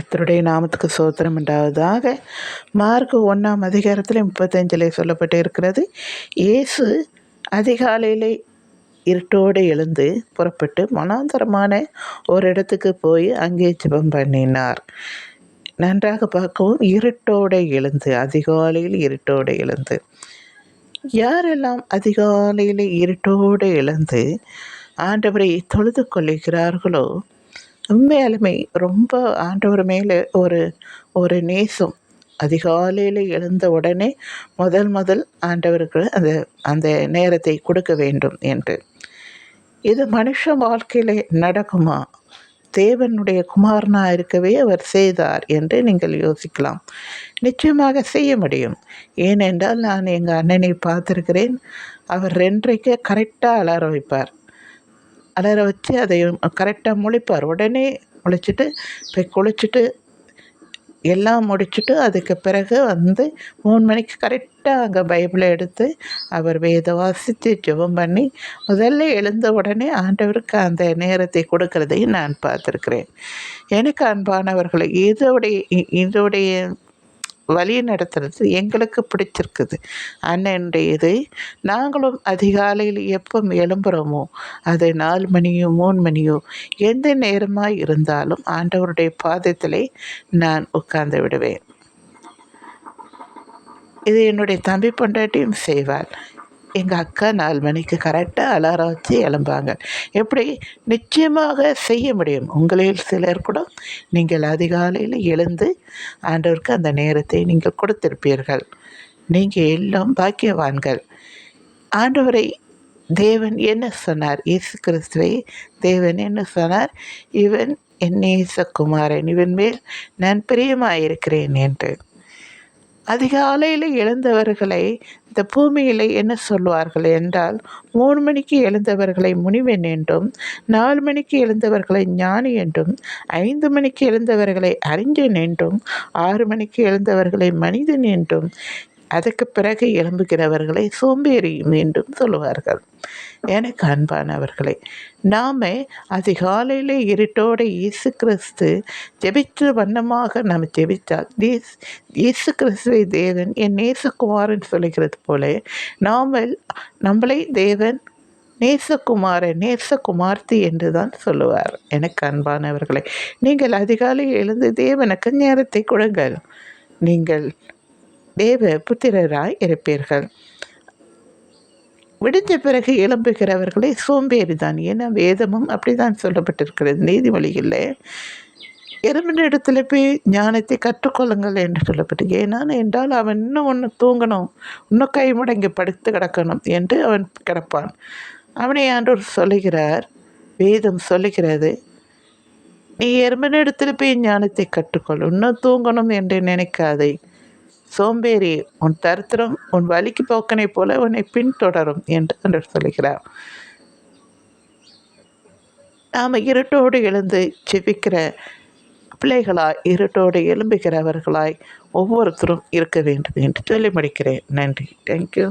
கர்த்தருடைய நாமத்துக்கு சோத்திரம் உண்டாவதாக. மார்க் 1ஆம் அதிகாரத்தில் 35 சொல்லப்பட்டு இருக்கிறது. இயேசு அதிகாலையிலே இருட்டோடு எழுந்து புறப்பட்டு மனாந்தரமான ஒரு இடத்துக்கு போய் அங்கே ஜெபம் பண்ணினார். நன்றாக பார்க்கவும், இருட்டோடு எழுந்து, அதிகாலையில் இருட்டோடு எழுந்து. யாரெல்லாம் அதிகாலையில் இருட்டோடு எழுந்து ஆண்டவரை தொழுது கொள்ளுகிறார்களோ, உண்மையாலுமே ரொம்ப ஆண்டவர் மேலே ஒரு நேசம். அதிகாலையில் எழுந்த உடனே முதல் ஆண்டவருக்கு அந்த நேரத்தை கொடுக்க வேண்டும் என்று. இது மனுஷ வாழ்க்கையில் நடக்குமா? தேவனுடைய குமாரனாக இருக்கவே அவர் செய்தார் என்று நீங்கள் யோசிக்கலாம். நிச்சயமாக செய்ய முடியும். ஏனென்றால் நான் எங்கள் அண்ணனை பார்த்துருக்கிறேன். அவர் 2:30 கரெக்டாக அலார வைப்பார். அலற வச்சு அதை கரெக்டாக முழிப்பார். உடனே முழிச்சிட்டு போய் குளிச்சுட்டு எல்லாம் முடிச்சுட்டு அதுக்கு பிறகு 3 மணிக்கு கரெக்டாக அங்கே பைபிளை எடுத்து அவர் வேத வாசித்து ஜெபம் பண்ணி முதல்ல எழுந்த உடனே ஆண்டவருக்கு அந்த நேரத்தை கொடுக்கறதை நான் பார்த்துருக்கிறேன். எனக்கு அன்பானவர்களை, இதோடைய வழி நடத்துறது எங்களுக்கு பிடிச்சிருக்குது. அண்ணனுடைய இது நாங்களும் அதிகாலையில் எப்போ எழும்புகிறோமோ, அது 4 மணியோ 3 மணியோ எந்த நேரமாக இருந்தாலும் ஆண்டவருடைய பாதத்திலே நான் உட்கார்ந்து விடுவேன். இது என்னுடைய தம்பி பொண்டாட்டியும் செய்வாள். எங்கள் அக்கா 4 மணிக்கு கரெக்டாக அலாரம் வச்சு எழும்பாங்க. எப்படி நிச்சயமாக செய்ய முடியும். உங்களில் சிலர் கூட நீங்கள் அதிகாலையில் எழுந்து ஆண்டவருக்கு அந்த நேரத்தை நீங்கள் கொடுத்திருப்பீர்கள். நீங்கள் எல்லாம் பாக்கியவான்கள். ஆண்டவரை தேவன் என்ன சொன்னார்? இயேசு கிறிஸ்துவை தேவன் என்ன சொன்னார்? இவன் என் நேசகுமாரன், இவன் மேல் நான் பிரியமாயிருக்கிறேன் என்று. அதிகாலையில் எழுந்தவர்களை இந்த பூமியில் என்ன சொல்வார்கள் என்றால், 3 மணிக்கு எழுந்தவர்களை முனிவன் என்றும், 4 மணிக்கு எழுந்தவர்களை ஞானி என்றும், 5 மணிக்கு எழுந்தவர்களை அறிஞன் என்றும், 6 மணிக்கு எழுந்தவர்களை மனிதன் என்றும், அதுக்கு பிறகு எழும்புகிறவர்களை சோம்பேறியும் என்றும் சொல்லுவார்கள். எனக்கு அன்பானவர்களே, நாம் அதிகாலையில் இருட்டோடு இயேசு கிறிஸ்து ஜெபித்த வண்ணமாக நாம் ஜெபித்தால், இயேசு கிறிஸ்துவை தேவன் என் நேசகுமாரன் சொல்லுகிறது போல நம்மளை தேவன் நேசகுமாரன், நேசகுமார்த்தி என்று தான் சொல்லுவார். எனக்கு அன்பானவர்களே, நீங்கள் அதிகாலை எழுந்து தேவனுக்கு நேரத்தை கொடுங்கள். நீங்கள் தேவ புத்திரராய் இருப்பீர்கள். விடிஞ்ச பிறகு எழும்புகிறவர்களே சோம்பேறி தான். ஏன்னா வேதமும் அப்படி தான் சொல்லப்பட்டிருக்கிறது. நீதிமொழிகளில் எறும்பின் இடத்துல போய் ஞானத்தை கற்றுக்கொள்ளுங்கள் என்று சொல்லப்பட்டு, என்றால் அவன் இன்னும் தூங்கணும், இன்னும் கை முடங்கி படுத்து கிடக்கணும் என்று அவன் கிடப்பான். அவனை ஆண்டவர் சொல்லுகிறார், வேதம் சொல்லுகிறது, நீ எறும்பின் இடத்துல போய் ஞானத்தை கற்றுக்கொள், இன்னும் தூங்கணும் என்று நினைக்காதே. சோம்பேறி, உன் தரித்திரம் உன் வலிக்கு போக்கனை போல உன்னை பின்தொடரும் என்று சொல்லுகிறார். நாம் இருட்டோடு எழுந்து ஜெபிக்கிற பிள்ளைகளாய், இருட்டோடு எழும்புகிறவர்களாய் ஒவ்வொருத்தரும் இருக்க வேண்டும் என்று சொல்லி முடிக்கிறேன். நன்றி. தேங்க்யூ.